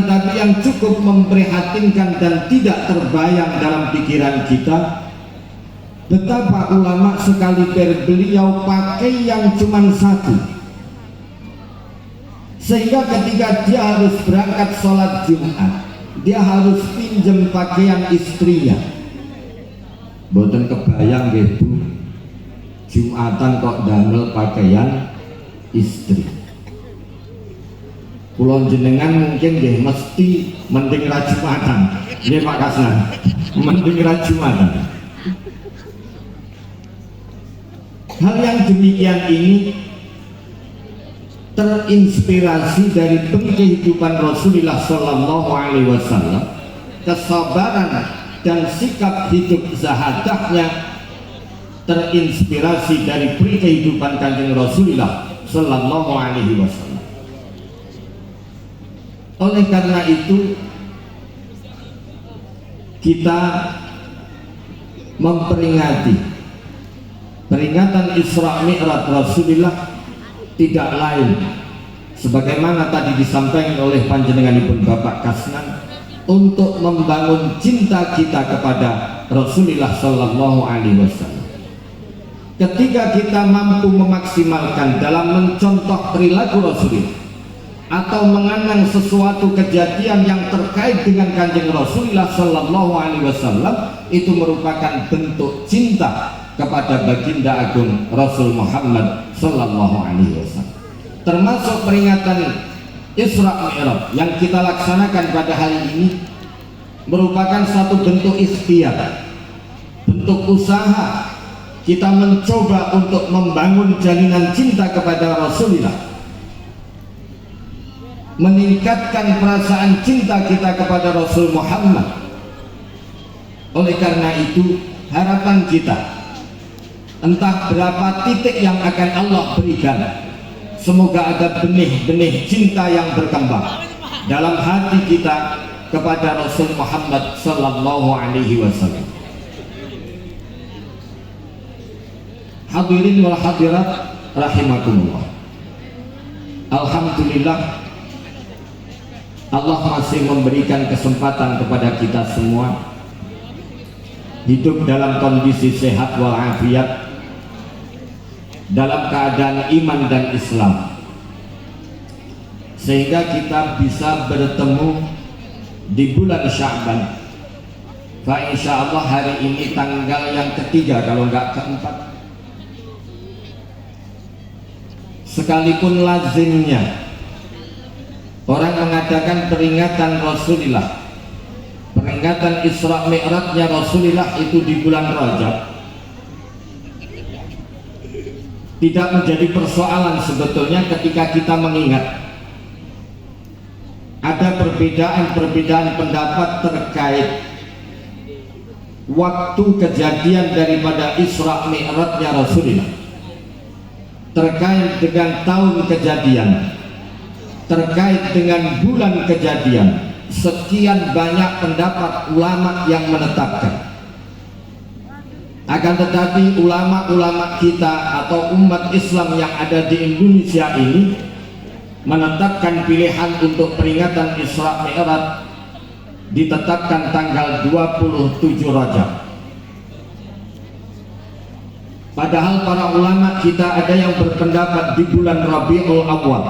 tetapi yang cukup memprihatinkan dan tidak terbayang dalam pikiran kita, betapa ulama sekali beliau pakai yang cuma satu, sehingga ketika dia harus berangkat sholat Jumat, dia harus pinjem pakaian istrinya. Boten kebayang gitu, Jumatan kok damel pakaian istri. Kulon jenengan mungkin nggih mesti mending ra Jumatan. Nggih Pak Kasnan, mending ra Jumatan. Hal yang demikian ini terinspirasi dari kehidupan Rasulullah Sallallahu Alaihi Wasallam, kesabaran dan sikap hidup zahadahnya terinspirasi dari kehidupan Kanjeng Rasulullah Sallallahu Alaihi Wasallam. Oleh karena itu kita memperingati peringatan Isra Mi'raj Rasulullah tidak lain sebagaimana tadi disampaikan oleh panjenenganipun Bapak Kasnan, untuk membangun cinta kita kepada Rasulullah Sallallahu Alaihi Wasallam. Ketika kita mampu memaksimalkan dalam mencontoh perilaku Rasulullah atau mengenang sesuatu kejadian yang terkait dengan Kanjeng Rasulullah Sallallahu Alaihi Wasallam, itu merupakan bentuk cinta kepada baginda agung Rasul Muhammad Sallallahu Alaihi Wasallam. Termasuk peringatan Isra Mi'raj yang kita laksanakan pada hari ini merupakan satu bentuk ikhtiar, bentuk usaha kita mencoba untuk membangun jalinan cinta kepada Rasulullah, meningkatkan perasaan cinta kita kepada Rasul Muhammad. Oleh karena itu harapan kita, entah berapa titik yang akan Allah berikan, semoga ada benih-benih cinta yang berkembang dalam hati kita kepada Rasul Muhammad Sallallahu Alaihi Wasallam. Hadirin wal hadirat rahimakumullah, alhamdulillah Allah masih memberikan kesempatan kepada kita semua hidup dalam kondisi sehat walafiat, dalam keadaan iman dan Islam, sehingga kita bisa bertemu di bulan Sya'ban. Fa insya Allah hari ini tanggal yang ketiga kalau enggak keempat. Sekalipun lazimnya orang mengadakan peringatan Rasulullah, peringatan Isra Mi'rajnya Rasulullah itu di bulan Rajab, tidak menjadi persoalan sebetulnya ketika kita mengingat ada perbedaan-perbedaan pendapat terkait waktu kejadian daripada Isra Mi'rajnya Rasulullah, terkait dengan tahun kejadian, terkait dengan bulan kejadian. Sekian banyak pendapat ulama yang menetapkan. Akan tetapi ulama-ulama kita atau umat Islam yang ada di Indonesia ini menetapkan pilihan untuk peringatan Isra Mi'raj ditetapkan tanggal 27 Rajab. Padahal para ulama kita ada yang berpendapat di bulan Rabiul Awwal,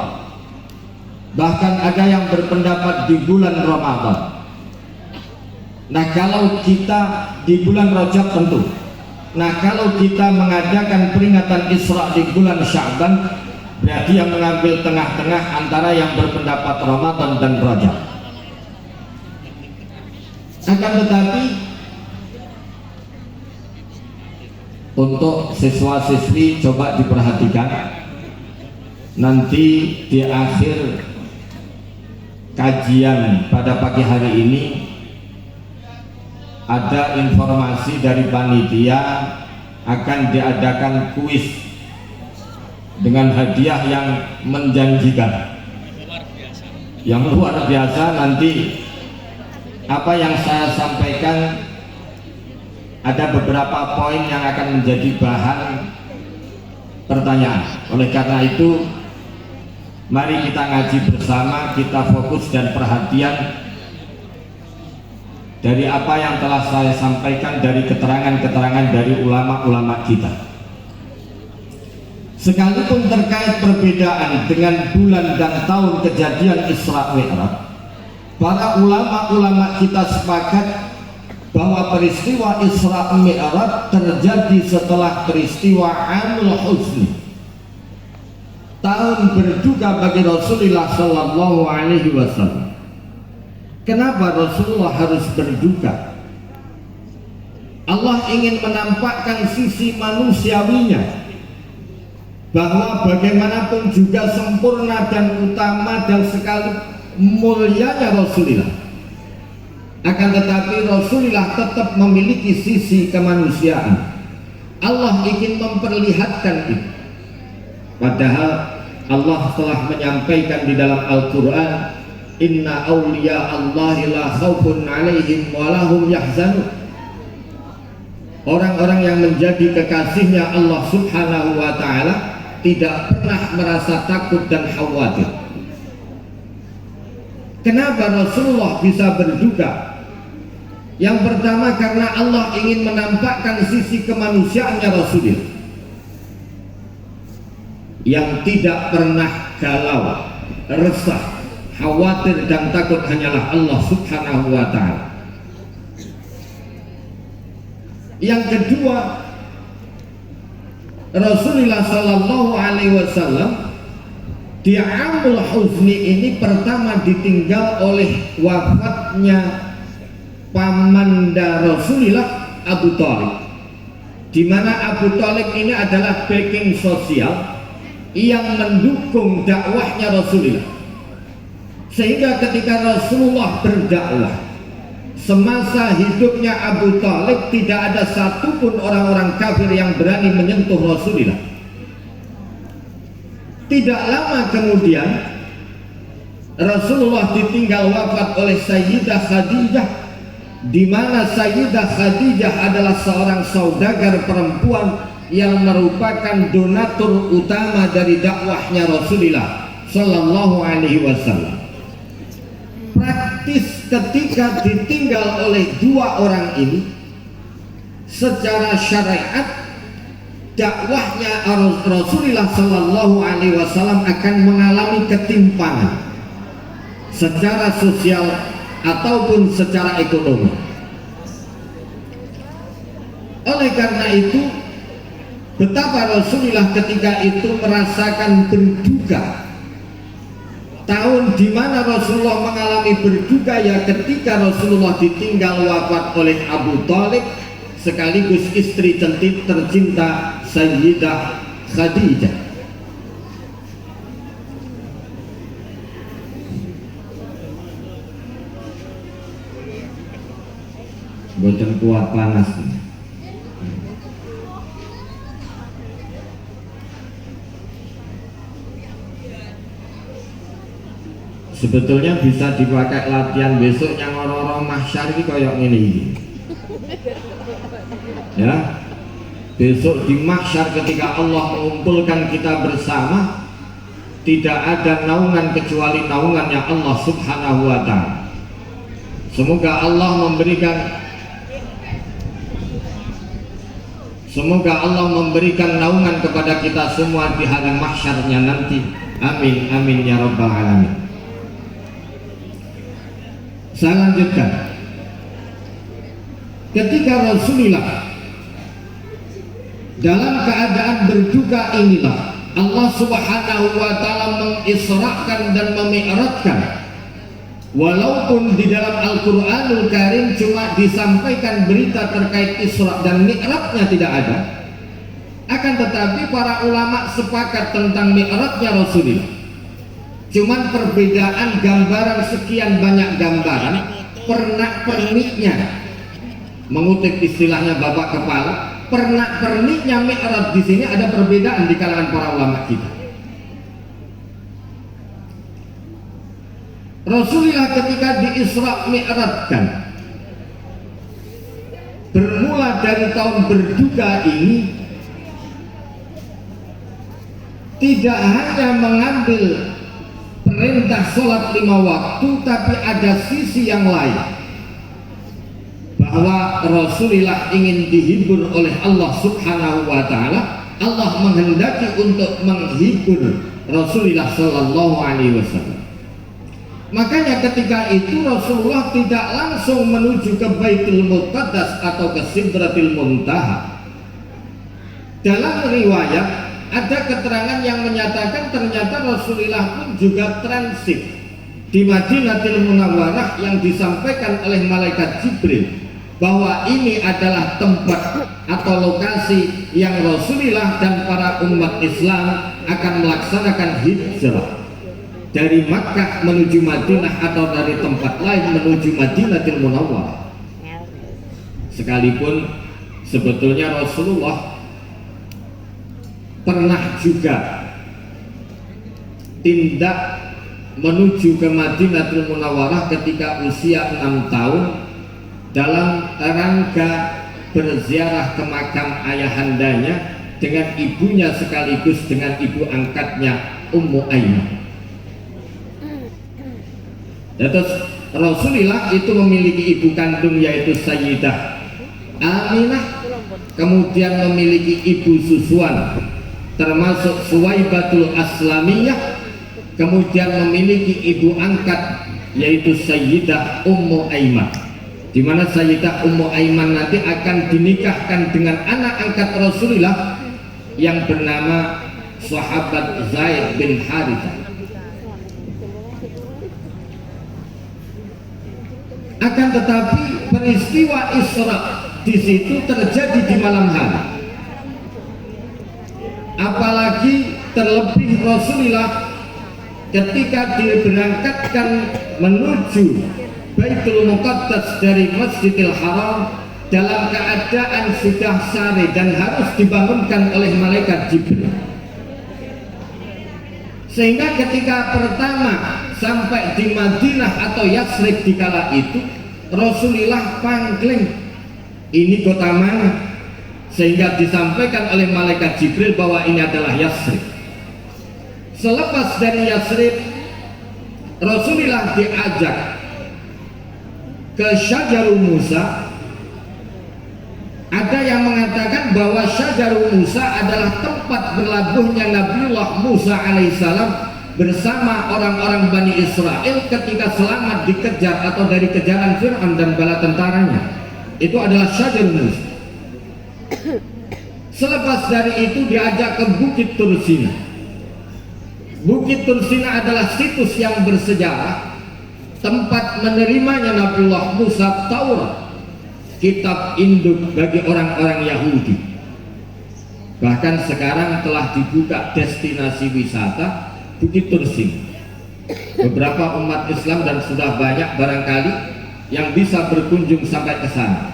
bahkan ada yang berpendapat di bulan Ramadan. Nah kalau kita di bulan Rajab tentu. Nah kalau kita mengadakan peringatan Isra di bulan Sya'ban, berarti yang mengambil tengah-tengah antara yang berpendapat Ramadan dan Rajab. Akan tetapi untuk siswa-siswi coba diperhatikan, nanti di akhir kajian pada pagi hari ini ada informasi dari panitia akan diadakan kuis dengan hadiah yang menjanjikan, yang luar biasa. Nanti apa yang saya sampaikan ada beberapa poin yang akan menjadi bahan pertanyaan. Oleh karena itu Mari kita ngaji bersama, kita fokus dan perhatian dari apa yang telah saya sampaikan dari keterangan-keterangan dari ulama-ulama kita. Sekalipun terkait perbedaan dengan bulan dan tahun kejadian Isra Mi'raj, para ulama-ulama kita sepakat bahwa peristiwa Isra Mi'raj terjadi setelah peristiwa Amul Huzni, tahun berduka bagi Rasulullah Sallallahu Alaihi Wasallam. Kenapa Rasulullah harus berduka? Allah ingin menampakkan sisi manusiawinya, bahwa bagaimanapun juga sempurna dan utama dan sekali mulianya Rasulullah, akan tetapi Rasulullah tetap memiliki sisi kemanusiaan. Allah ingin memperlihatkan itu, padahal Allah telah menyampaikan di dalam Al-Quran, inna awliya Allahi la khawfun alaihim walahum yahzanun. Orang-orang yang menjadi kekasihnya Allah Subhanahu wa ta'ala tidak pernah merasa takut dan khawatir. Kenapa Rasulullah bisa berduka? Yang pertama, karena Allah ingin menampakkan sisi kemanusiaannya Rasulullah yang tidak pernah galau, resah, khawatir dan takut hanyalah Allah Subhanahu wa ta'ala. Yang kedua, Rasulullah Sallallahu Alaihi Wasallam di Amul Huzni ini pertama ditinggal oleh wafatnya pamanda Rasulullah, Abu Thalib, di mana Abu Thalib ini adalah backing sosial yang mendukung dakwahnya Rasulullah, sehingga ketika Rasulullah berdakwah semasa hidupnya Abu Thalib tidak ada satupun orang-orang kafir yang berani menyentuh Rasulullah. Tidak lama kemudian Rasulullah ditinggal wafat oleh Sayyidah Khadijah, di mana Sayyidah Khadijah adalah seorang saudagar perempuan yang merupakan donatur utama dari dakwahnya Rasulullah Sallallahu Alaihi Wasallam. Praktis ketika ditinggal oleh dua orang ini, secara syariat dakwahnya Rasulullah Sallallahu Alaihi Wasallam akan mengalami ketimpangan secara sosial ataupun secara ekonomi. Oleh karena itu, betapa Rasulullah ketika itu merasakan berduka. Tahun di mana Rasulullah mengalami berduka ya ketika Rasulullah ditinggal wafat oleh Abu Thalib sekaligus istri tercinta Sayyidah Khadijah. Boten kuat panas. Sebetulnya bisa dipakai latihan besoknya ngoro-ngoro mahsyar ini kayak ini. Ya, besok di mahsyar ketika Allah mengumpulkan kita bersama, tidak ada naungan kecuali naungannya Allah Subhanahu wa ta'ala. Semoga Allah memberikan naungan kepada kita semua di hari mahsyarnya nanti. Amin amin ya rabbal alamin. Saya lanjutkan. Ketika Rasulullah dalam keadaan berduka inilah Allah Subhanahu wa ta'ala mengisrakan dan memi'rajkan. Walaupun di dalam Al-Quranul Karim cuma disampaikan berita terkait Isra dan Mi'rajnya tidak ada, akan tetapi para ulama sepakat tentang Mi'rajnya Rasulullah. Cuman perbedaan gambaran, sekian banyak gambaran, pernak-perniknya, mengutip istilahnya Bapak Kepala, pernak-perniknya Mi'raj di sini ada perbedaan di kalangan para ulama kita. Rasulullah ketika di Isra Mi'rajkan, bermula dari tahun berduka ini, tidak hanya mengambil perintah sholat 5 waktu, tapi ada sisi yang lain, bahwa Rasulullah ingin dihibur oleh Allah Subhanahu wa Ta'ala. Allah menghendaki untuk menghibur Rasulullah Sallallahu Alaihi Wasallam. Makanya ketika itu Rasulullah tidak langsung menuju ke Baitul Muqaddas atau ke Sidratil Muntaha. Dalam riwayat ada keterangan yang menyatakan ternyata Rasulullah pun juga transit di Madinatul Munawwarah, yang disampaikan oleh malaikat Jibril bahwa ini adalah tempat atau lokasi yang Rasulullah dan para umat Islam akan melaksanakan hijrah dari Makkah menuju Madinah atau dari tempat lain menuju Madinatul Munawwarah. Sekalipun sebetulnya Rasulullah pernah juga tindak menuju ke Madinatul Munawwarah ketika usia 6 tahun dalam rangka berziarah ke makam ayahandanya dengan ibunya sekaligus dengan ibu angkatnya Ummu Aiman. Terus Rasulullah itu memiliki ibu kandung yaitu Sayyidah Aminah, kemudian memiliki ibu susuan termasuk Suwaibatul Aslamiyah, kemudian memiliki ibu angkat yaitu Sayyidah Ummu Aiman, di mana Sayyidah Ummu Aiman nanti akan dinikahkan dengan anak angkat Rasulullah yang bernama sahabat Zaid bin Harithah. Akan tetapi peristiwa Isra di situ terjadi di malam hari. Apalagi terlebih Rasulullah ketika diberangkatkan menuju Baitul Muqaddas dari Masjidil Haram dalam keadaan sudah sore dan harus dibangunkan oleh malaikat Jibril. Sehingga ketika pertama sampai di Madinah atau Yatsrib di kala itu, Rasulullah pangling, ini kota mana? Sehingga disampaikan oleh malaikat Jibril bahwa ini adalah Yatsrib. Selepas dari Yatsrib, Rasulullah diajak ke Syajarul Musa. Ada yang mengatakan bahwa Syajarul Musa adalah tempat berlabuhnya Nabiullah Musa alaihissalam bersama orang-orang Bani Israel ketika selamat dikejar atau dari kejaran Fir'aun dan bala tentaranya. Itu adalah Syajarul Musa. Selepas dari itu diajak ke Bukit Tursina. Bukit Tursina adalah situs yang bersejarah, tempat menerimanya Nabiullah Musa Taurat, kitab induk bagi orang-orang Yahudi. Bahkan sekarang telah dibuka destinasi wisata Bukit Tursina. Beberapa umat Islam dan sudah banyak barangkali yang bisa berkunjung sampai ke sana.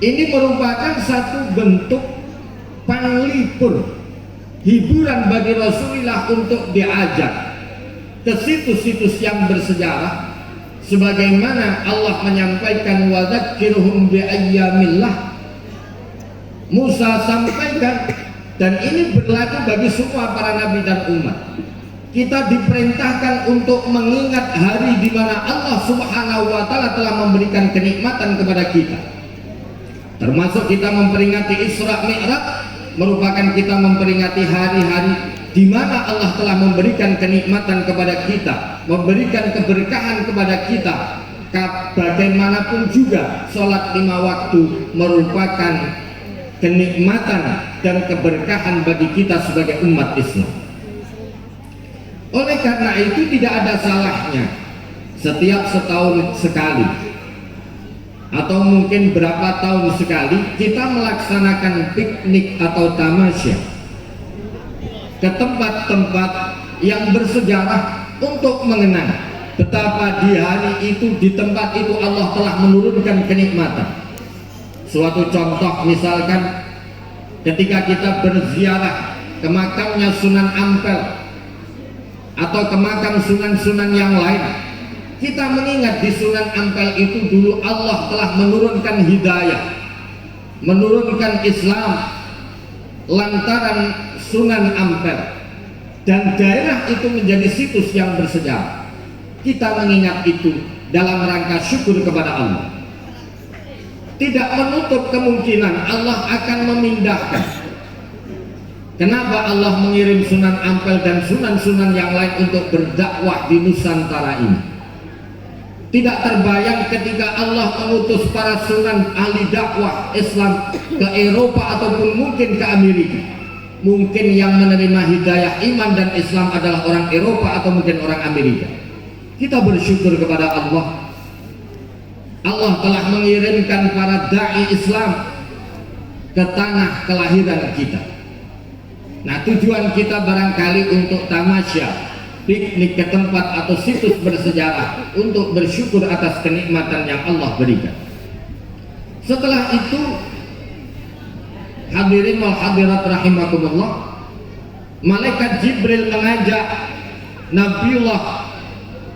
Ini merupakan satu bentuk panglipur, hiburan bagi Rasulullah untuk diajak ke situs-situs yang bersejarah, sebagaimana Allah menyampaikan wa dzakirhum bi ayyamillah. Musa sampaikan, dan ini berlaku bagi semua para nabi dan umat. Kita diperintahkan untuk mengingat hari di mana Allah Subhanahu wa Ta'ala telah memberikan kenikmatan kepada kita. Termasuk kita memperingati Isra Mi'raj, merupakan kita memperingati hari-hari di mana Allah telah memberikan kenikmatan kepada kita, memberikan keberkahan kepada kita. Bagaimanapun juga sholat 5 waktu merupakan kenikmatan dan keberkahan bagi kita sebagai umat Islam. Oleh karena itu tidak ada salahnya setiap setahun sekali atau mungkin berapa tahun sekali kita melaksanakan piknik atau tamasya ke tempat-tempat yang bersejarah untuk mengenang betapa di hari itu, di tempat itu Allah telah menurunkan kenikmatan. Suatu contoh misalkan ketika kita berziarah ke makamnya Sunan Ampel atau ke makam sunan-sunan yang lain, kita mengingat di Sunan Ampel itu dulu Allah telah menurunkan hidayah, menurunkan Islam lantaran Sunan Ampel. dan daerah itu menjadi situs yang bersejarah. Kita mengingat itu dalam rangka syukur kepada Allah. Tidak menutup kemungkinan Allah akan memindahkan. Kenapa Allah mengirim Sunan Ampel dan sunan-sunan yang lain untuk berdakwah di Nusantara ini? Tidak terbayang ketika Allah mengutus para sunan ahli dakwah Islam ke Eropa ataupun mungkin ke Amerika. Mungkin yang menerima hidayah iman dan Islam adalah orang Eropa atau mungkin orang Amerika. Kita bersyukur kepada Allah. Allah telah mengirimkan para da'i Islam ke tanah kelahiran kita. Nah, tujuan kita barangkali untuk tamasya, piknik ke tempat atau situs bersejarah untuk bersyukur atas kenikmatan yang Allah berikan. Setelah itu, hadirin wal hadirat rahimakumullah, malaikat Jibril mengajak Nabiullah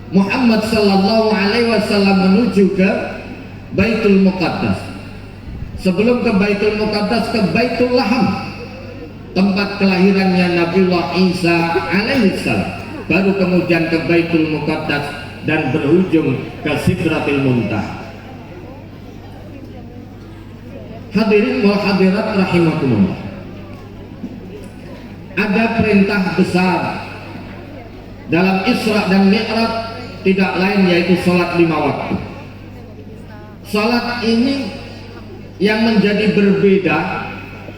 Muhammad sallallahu alaihi wasallam menuju ke Baitul Muqaddas. Sebelum ke Baitul Muqaddas, ke Baitul Laham, tempat kelahirannya Nabiullah Isa alaihissalam. Baru kemudian ke Baitul Muqaddas dan berujung ke Sidratil Muntaha. Hadirin wal hadirat rahimakumullah, ada perintah besar dalam Isra dan Mi'raj, tidak lain yaitu sholat 5 waktu. Sholat ini yang menjadi berbeda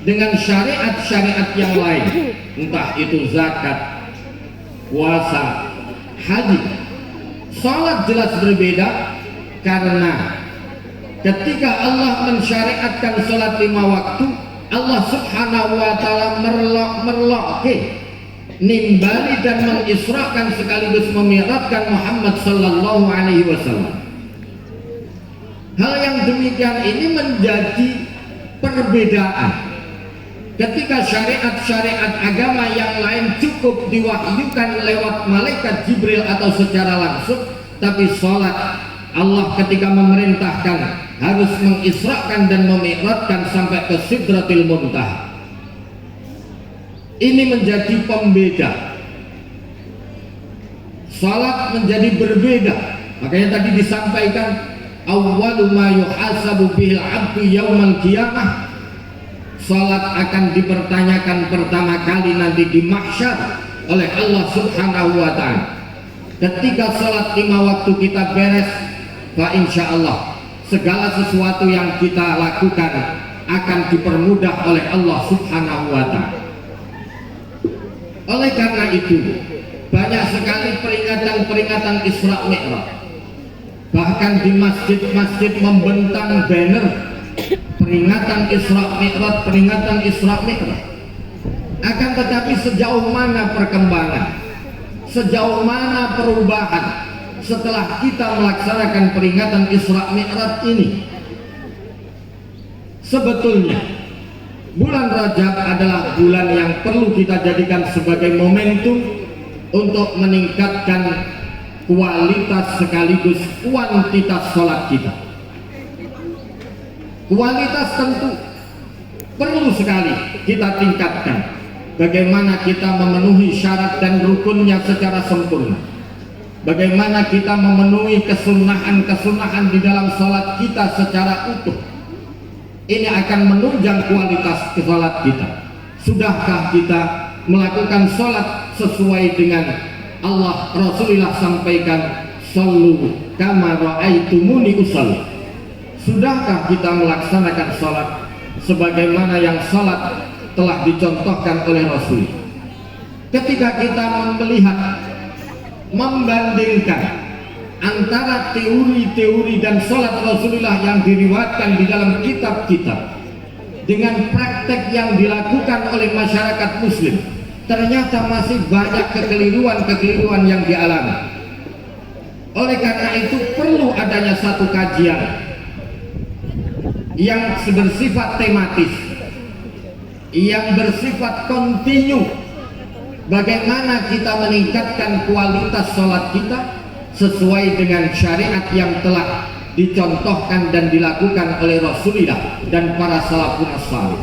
dengan syariat-syariat yang lain, entah itu zakat, puasa, haji. Sholat jelas berbeda karena ketika Allah mensyariatkan sholat 5 waktu, Allah subhanahu wa ta'ala merlokke, nimbali dan mengisrakan sekaligus memi'rajkan Muhammad sallallahu alaihi wasallam. Hal yang demikian ini menjadi perbedaan. Ketika syariat-syariat agama yang lain cukup diwahyukan lewat malaikat Jibril atau secara langsung, tapi sholat Allah ketika memerintahkan harus mengisrakan dan memi'rajkan sampai ke Sidratil Muntaha. Ini menjadi pembeda. Salat menjadi berbeda. Makanya tadi disampaikan awwalu ma yuhasabu bihil abdu yaumal qiyamah. Salat akan dipertanyakan pertama kali nanti di mahsyar oleh Allah subhanahu wa ta'ala. Ketika salat 5 waktu kita beres, fa insyaallah segala sesuatu yang kita lakukan akan dipermudah oleh Allah subhanahu wa ta'ala. Oleh karena itu, banyak sekali peringatan-peringatan Isra Mi'raj. Bahkan di masjid-masjid membentang banner peringatan Isra Mi'raj, peringatan Isra Mi'raj. Akan tetapi sejauh mana perkembangan, sejauh mana perubahan setelah kita melaksanakan peringatan Isra Mi'raj ini? Sebetulnya bulan Rajab adalah bulan yang perlu kita jadikan sebagai momentum untuk meningkatkan kualitas sekaligus kuantitas sholat kita. Kualitas tentu perlu sekali kita tingkatkan. Bagaimana kita memenuhi syarat dan rukunnya secara sempurna. Bagaimana kita memenuhi kesunahan-kesunahan di dalam sholat kita secara utuh. Ini akan menunjang kualitas sholat kita. Sudahkah kita melakukan sholat sesuai dengan Allah Rasulullah sampaikan, sallu kama ra'aitumuni usalli? Sudahkah kita melaksanakan sholat sebagaimana yang sholat telah dicontohkan oleh Rasul? Ketika kita melihat, membandingkan antara teori-teori dan sholat Rasulullah yang diriwayatkan di dalam kitab-kitab dengan praktek yang dilakukan oleh masyarakat muslim, ternyata masih banyak kekeliruan-kekeliruan yang dialami. Oleh karena itu perlu adanya satu kajian yang bersifat tematis, yang bersifat kontinu. Bagaimana kita meningkatkan kualitas sholat kita sesuai dengan syariat yang telah dicontohkan dan dilakukan oleh Rasulullah dan para salafun salih.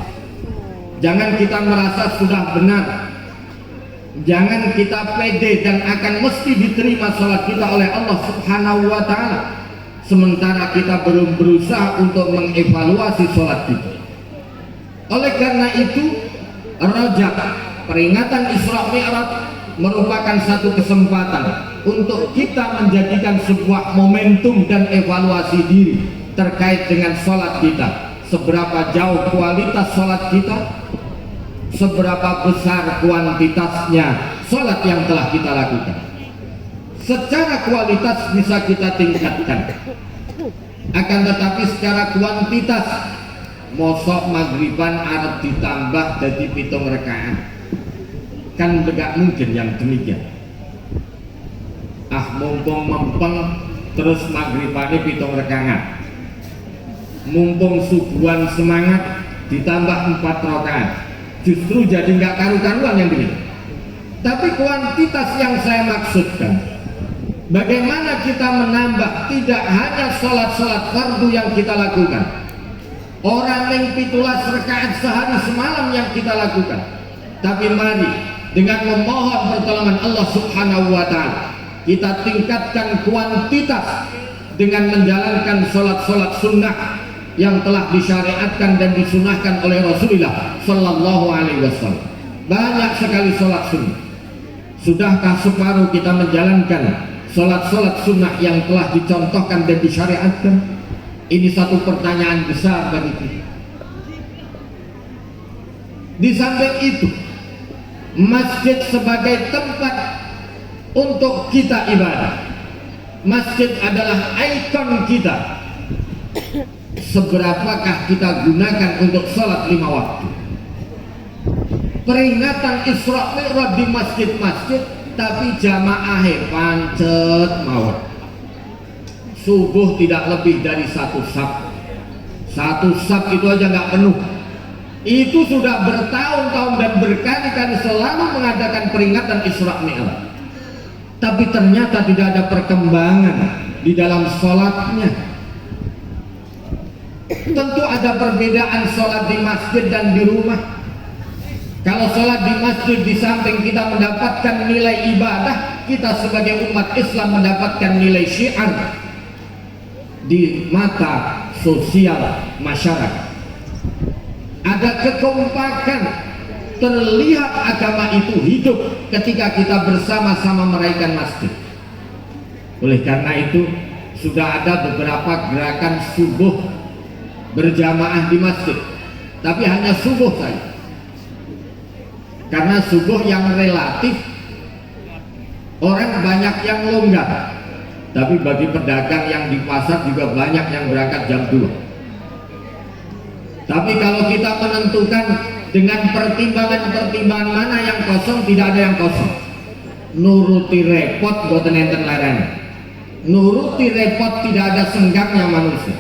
Jangan kita merasa sudah benar Jangan kita pede dan akan mesti diterima sholat kita oleh Allah Subhanahu wa ta'ala, sementara kita belum berusaha untuk mengevaluasi sholat kita. Oleh karena itu, Rajab, peringatan Isra Mi'raj, merupakan satu kesempatan untuk kita menjadikan sebuah momentum dan evaluasi diri terkait dengan sholat kita. Seberapa jauh kualitas sholat kita, seberapa besar kuantitasnya sholat yang telah kita lakukan. Secara kualitas bisa kita tingkatkan, akan tetapi secara kuantitas, mosok maghriban arep ditambah jadi 7 rakaat, kan tidak mungkin yang demikian. Mumpung mempeng terus maghribane 7 rakaat, mumpung subuhan semangat ditambah 4 rakaat, justru jadi nggak karu-karuan yang begini. Tapi kuantitas yang saya maksudkan, bagaimana kita menambah tidak hanya sholat-sholat fardu yang kita lakukan, orang yang 17 rakaat sehari semalam yang kita lakukan, tapi mari dengan memohon pertolongan Allah Subhanahu wa ta'ala, kita tingkatkan kuantitas dengan menjalankan sholat-sholat sunnah yang telah disyariatkan dan disunahkan oleh Rasulullah Sallallahu Alaihi Wasallam. Banyak sekali sholat sunnah. Sudahkah separuh kita menjalankan sholat-sholat sunnah yang telah dicontohkan dan disyariatkan? Ini satu pertanyaan besar bagi kita. Di samping itu, masjid sebagai tempat untuk kita ibadah. Masjid adalah ikon kita. Seberapakah kita gunakan untuk sholat 5 waktu? Peringatan Isra Mi'raj di masjid-masjid, tapi jamaahnya pancet mawon. Subuh tidak lebih dari 1 saf. 1 saf itu aja nggak penuh. Itu sudah bertahun-tahun dan berkali-kali selalu mengadakan peringatan Isra Mi'raj. Tapi ternyata tidak ada perkembangan di dalam sholatnya. Tentu ada perbedaan sholat di masjid dan di rumah. Kalau sholat di masjid, di samping kita mendapatkan nilai ibadah, kita sebagai umat Islam mendapatkan nilai syiar di mata sosial masyarakat. Ada kekompakan, terlihat agama itu hidup ketika kita bersama-sama meraihkan masjid. Oleh karena itu, sudah ada beberapa gerakan subuh berjamaah di masjid, tapi hanya subuh saja. Karena subuh yang relatif orang banyak yang longgar, tapi bagi pedagang yang di pasar juga banyak yang berangkat jam 2. Tapi kalau kita menentukan dengan pertimbangan-pertimbangan mana yang kosong, tidak ada yang kosong. Nuruti repot boten enten larang. Nuruti repot tidak ada senggangnya manusia.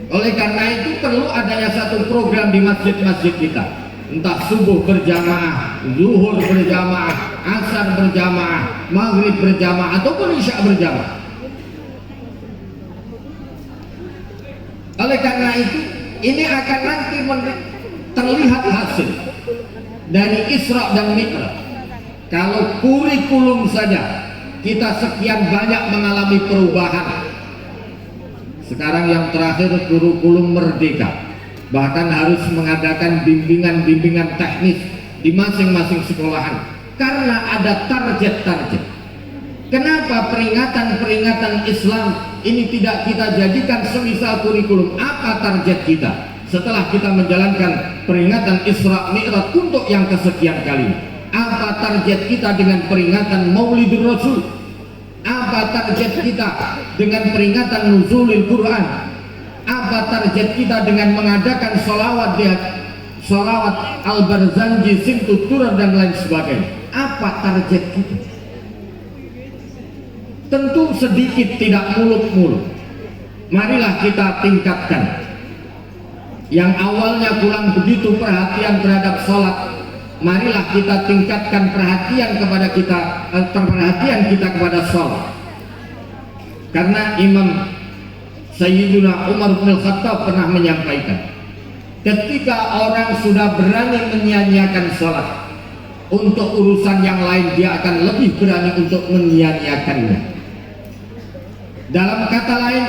Oleh karena itu perlu adanya satu program di masjid-masjid kita. Entah subuh berjamaah, zuhur berjamaah, asar berjamaah, maghrib berjamaah, ataupun isya berjamaah. Oleh karena itu, ini akan nanti terlihat hasil dari Isra dan Mi'raj. Kalau kurikulum saja kita sekian banyak mengalami perubahan. Sekarang yang terakhir kurikulum merdeka, bahkan harus mengadakan bimbingan-bimbingan teknis di masing-masing sekolahan karena ada target-target. Kenapa peringatan-peringatan Islam ini tidak kita jadikan semisal kurikulum? Apa target kita setelah kita menjalankan peringatan Isra Mi'raj untuk yang kesekian kali? Apa target kita dengan peringatan Maulidur Rasul? Apa target kita dengan peringatan Nuzulil Quran? Apa target kita dengan mengadakan sholawat Al-Barzanji, Simtud Durar dan lain sebagainya? Apa target kita? Tentu sedikit, tidak muluk-muluk. Marilah kita tingkatkan. Yang awalnya kurang begitu perhatian terhadap sholat, marilah kita tingkatkan perhatian kita kepada sholat. Karena Imam Sayyiduna Umar bin Khattab pernah menyampaikan, ketika orang sudah berani menyia-nyiakan sholat, untuk urusan yang lain dia akan lebih berani untuk menyia-nyiakannya. Dalam kata lain,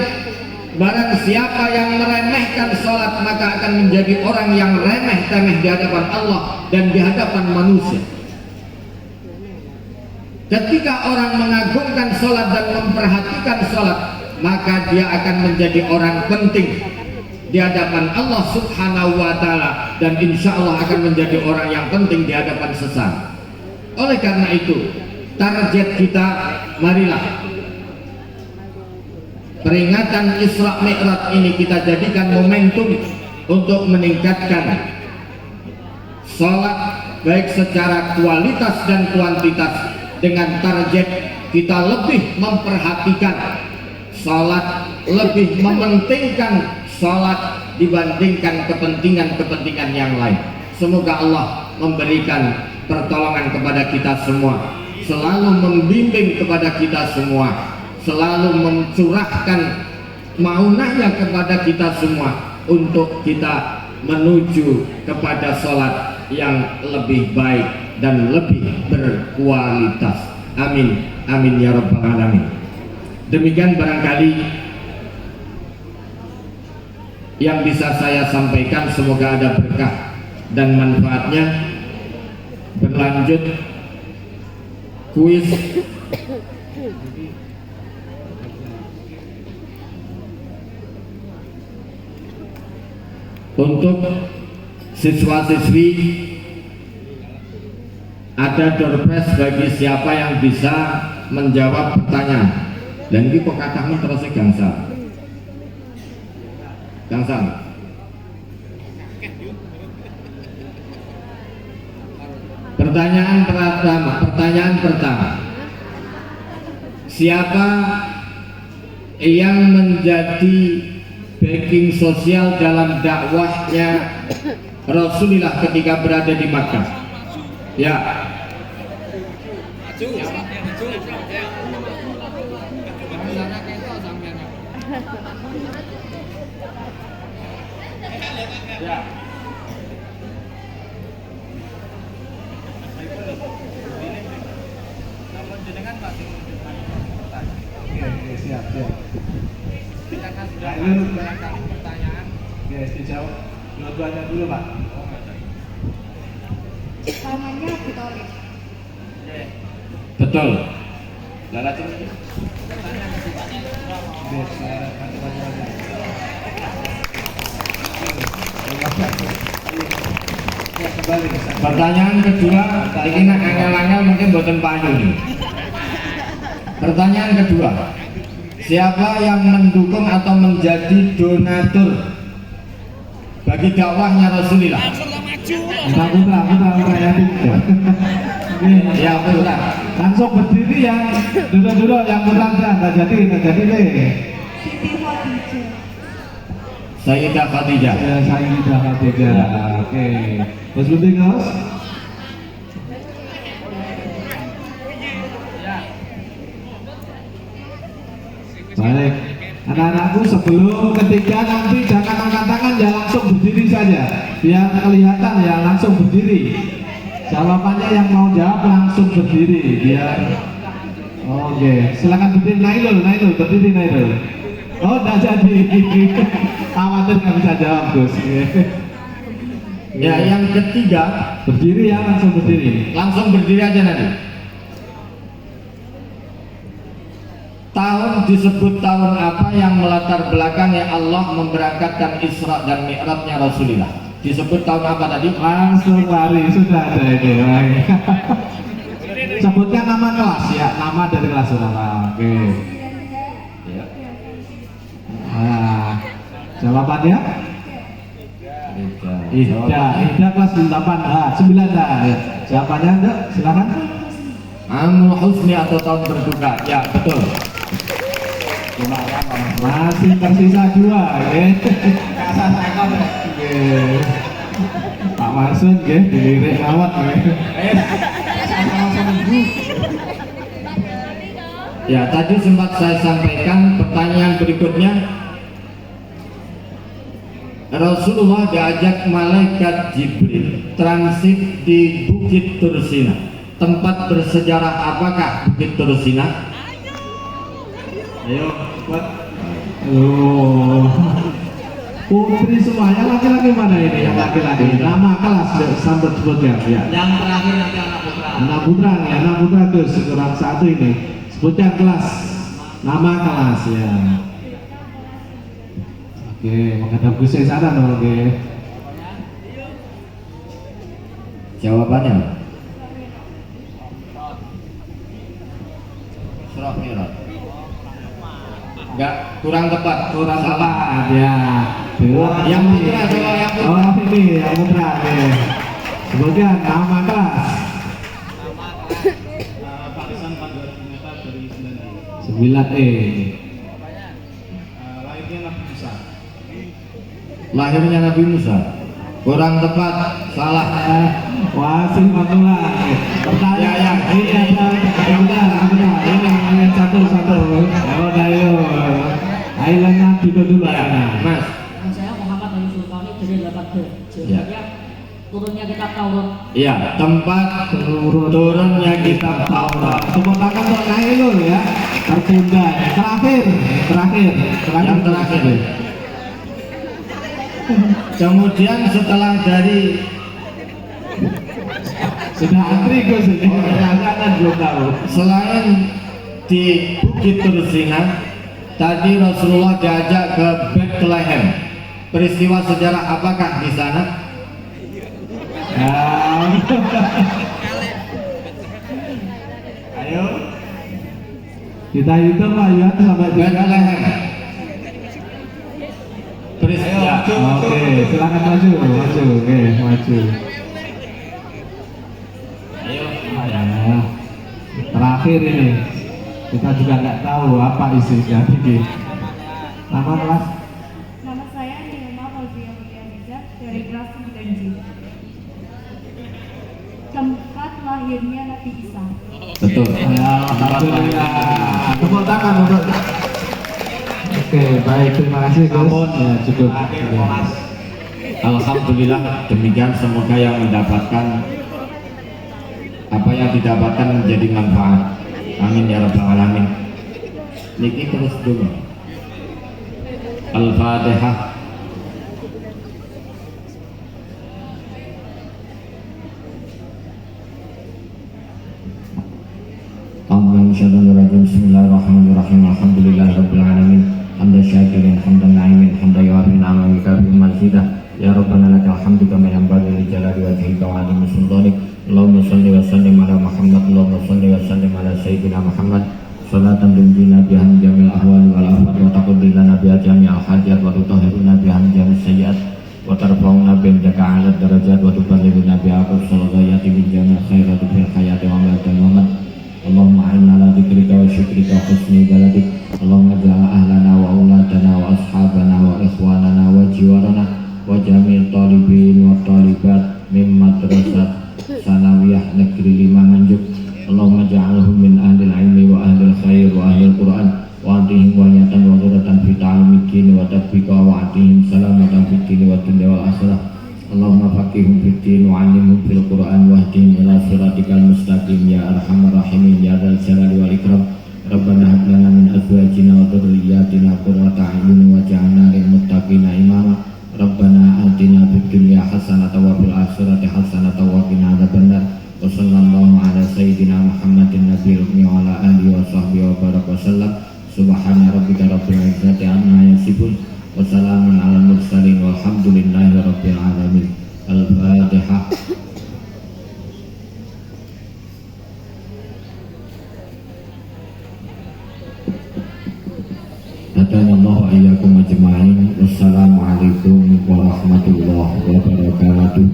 barang siapa yang meremehkan sholat maka akan menjadi orang yang remeh-temeh di hadapan Allah dan di hadapan manusia. Ketika orang mengagungkan sholat dan memperhatikan sholat, maka dia akan menjadi orang penting di hadapan Allah Subhanahu wa Ta'ala, dan insya Allah akan menjadi orang yang penting di hadapan sesama. Oleh karena itu, target kita, marilah peringatan Isra Mi'raj ini kita jadikan momentum untuk meningkatkan sholat baik secara kualitas dan kuantitas, dengan target kita lebih memperhatikan sholat, lebih mementingkan sholat dibandingkan kepentingan-kepentingan yang lain. Semoga Allah memberikan pertolongan kepada kita semua, selalu membimbing kepada kita semua, selalu mencurahkan maunahnya kepada kita semua untuk kita menuju kepada sholat yang lebih baik dan lebih berkualitas. Amin, amin ya rabbal alamin. Demikian barangkali yang bisa saya sampaikan, semoga ada berkah dan manfaatnya. Berlanjut kuis untuk siswa-siswi. Ada door prize bagi siapa yang bisa menjawab pertanyaan. Dan ini kok katamu terus gangsal. Pertanyaan pertama. Siapa yang menjadi backing sosial dalam dakwahnya Rasulullah ketika berada di Makkah? Ya. Ya. Siap. Karena sudah ada pertanyaan. Ya, dijawab dua-duanya dulu, Pak. Namanya betul. Betul. Pertanyaan kedua, ini nak angel-angel mungkin boten payu nih. Pertanyaan kedua, siapa yang mendukung atau menjadi donatur bagi dakwahnya Rasulullah? Putra ya. Ya putra. Langsung berdiri yang duduk-duduk yang putra nggak jadi deh. Sayyidah Khadijah. Ya, Sayyidah Khadijah. Oke. Terus penting Mas. Baik. Anak-anakku, sebelum ketiga nanti jangan angkat tangan, ya langsung berdiri saja biar kelihatan, ya langsung berdiri. Jawabannya yang mau jawab langsung berdiri biar. Oke, silakan berdiri. Nailul berdiri Nailul. Oh, udah jadi. Khawatir nggak bisa jawab Gus. Ya, yang ketiga berdiri ya, langsung berdiri. Langsung berdiri aja nanti. Tahun disebut tahun apa yang melatar belakangnya Allah memberangkatkan Isra dan Mi'rajnya Rasulullah? Disebut tahun apa tadi? Langsung lari, sudah ada itu. Sebutkan nama kelas ya, nama dari kelas berapa? Oke. Ya. Nah, jawabannya? Ida kelas 8A, 9A. Jawabannya enggak? Silakan. Amul Husni atau tahun berduka? Ya, betul. Masih tersisa 2 ya. Pak Marsud ya, dilirik awat ya. Tadi sempat saya sampaikan pertanyaan berikutnya. Rasulullah diajak malaikat Jibril transit di Bukit Tursina. Tempat bersejarah apakah Bukit Tursina? Ayo, buat. Oh, putri semuanya laki-laki mana ini? Yang laki-laki. Nama kelas sampai sebutkan ya. Yang terakhir nanti anak putra. Anak putra ya, anak putra tuh sekurang satu ini. Sebutkan kelas, nama kelas ya. Oke, menghadap ke sana dong. Oke. Jawabannya Isra Mi'raj. Enggak, kurang tepat. Kurang Salah. tepat ya. Yang putra, coba yang putra. Oh ini yang putra. Oke. Sebutkan nama kelas. Barisan 400 meter dari 9E. 9E. Lahirnya Nabi Musa. Lahirnya Nabi Musa. Kurang tepat, salah. Wasil Matula. Pertanyaan Ya. ini ada ini satu. Oh ayo. Ayo juga dulu Ya, ya. Mas. Saya Muhammad Ayu Sultani dari 8B. Jawabannya turunnya kitab Taurat. Iya, tempat turunnya kitab Taurat. Tepuk tangan untuk Nailul ya. Tertunda. Terakhir. Yang terakhir. Kemudian setelah dari Sudah antri Gus ini. Jangan belum tahu. selain di Bukit Tursina, tadi Rasulullah diajak ke Bethlehem. Peristiwa sejarah apakah di sana? Ayo. Kita hitung Pak Yuhan sampai Bethlehem. Peristiwa. Oke, silakan maju. Oke, maju. Ayo. Ya. Terakhir ini kita juga nggak tahu apa isinya ini. Nama kelas Nama saya Nilma Fauzia Mulyaniza dari kelas 9J. Tempat lahirnya Nabi Isa. Betul. Alhamdulillah. Tepuk tangan untuk. Oke, baik, terima kasih Gus. Ya, cukup. Alhamdulillah, demikian semoga yang mendapatkan apa yang didapatkan menjadi manfaat. Amin ya rabbal alamin. Niki terus dulu. Al-Fatihah. Bismillahirrahmanirrahim. Alhamdulillahirabbil alamin. Hamdan syakirin, hamdan na'imin, hamdan yu'afin amamika bimazidah. Ya Rabbana lakal hamdu kama yanbaghi li jalali wajhika wa 'azimi sultanik. Allahumma shalli wa sallim ala Muhammad. Allahumma shalli wa sallim ala sayyidina Muhammad. Salatan tunjina biha min jamil ahwali wal afat wa taqdi lana biha jami'al hajat wa tutahhiruna biha min jami'is sayyi'at wa tarfa'una biha jaka 'ala darajat wa tuballighuna biha aqsal ghayati min jami'il khairati fil hayati wa ma'al mamat. Allahumma a'inna ala dzikrika wa syukrika wa husni ibadatik. Allahumma ja'al ahlana wa auladana wa ashabana wa ikhwanana wa jiwarana wa jami'il talibin wa talibat min madrasah sanawiyah negeri 5 Nganjuk. Allahumma ja'alhum min ahlil ilmi wa ahlil khair wa ahlil Qur'an wa atihim wa nyatan wa ghuratan fi ta'alimikin wa tabbika wa atihim salamatan fi dini wa dunya wal akhirah. Allahumma faqihum fid din wa 'allimhum fil Qur'an wa hdihim ila siratikal mustaqim ya arhamar rahimin ya dzal jalali wal ikram. Rabbana hab lana min azwajina wa dhurriyyatina qurrata a'yun waj'alna lil muttaqina imama. Rabbana atina fid dunya hasanatan wa fil akhirati hasanatan wa qina adzabannar. Wa sallallahu ala sayyidina Muhammadin nabiyil ummi wa ala alihi wa sahbihi wa baraka wasallam. Subhana rabbika rabbil izzati amma yasifun wa salamun alal mursalin walhamdulillahi rabbil alamin. Al-Fatihah. Hadanallahu iyyakum ajma'in. Wassalamualaikum warahmatullahi wabarakatuh.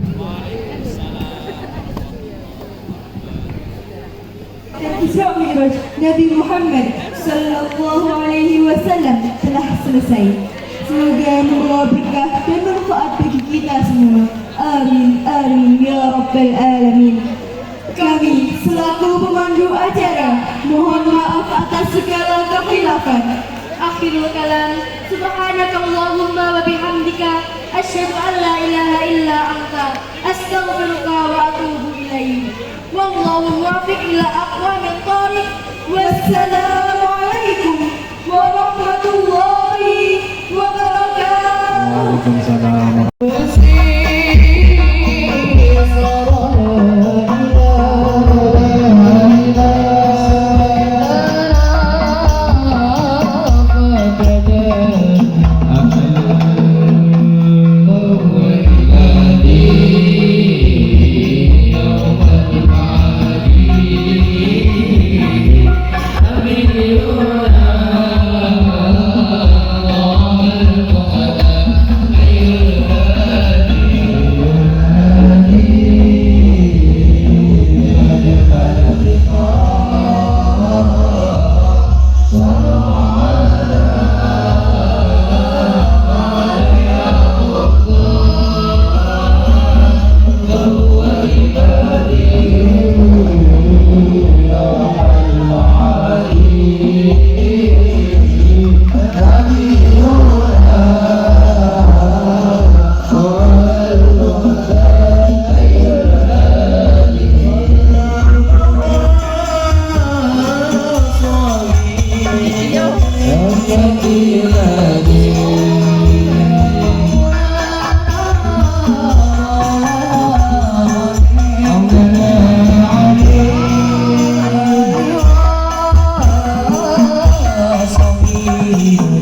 Isra Mi'raj Nabi Muhammad Sallallahu Alaihi Wasallam telah selesai. Semoga membawa berkah dan manfaat bagi kita semua. Amin, amin ya rabbal alamin. Kami selaku pemandu acara mohon maaf atas segala kekhilafan. akhirul kalam. Subhanaka Allahumma wa bihamdika asyhadu an la ilaha illa anta astaghfiruka wa atubu ilaik. Wallahu muwaffiq ila aqwamit thoriq. Wassalamu alaikum warahmatullahi wabarakatuh. Waalaikumsalam. Sabi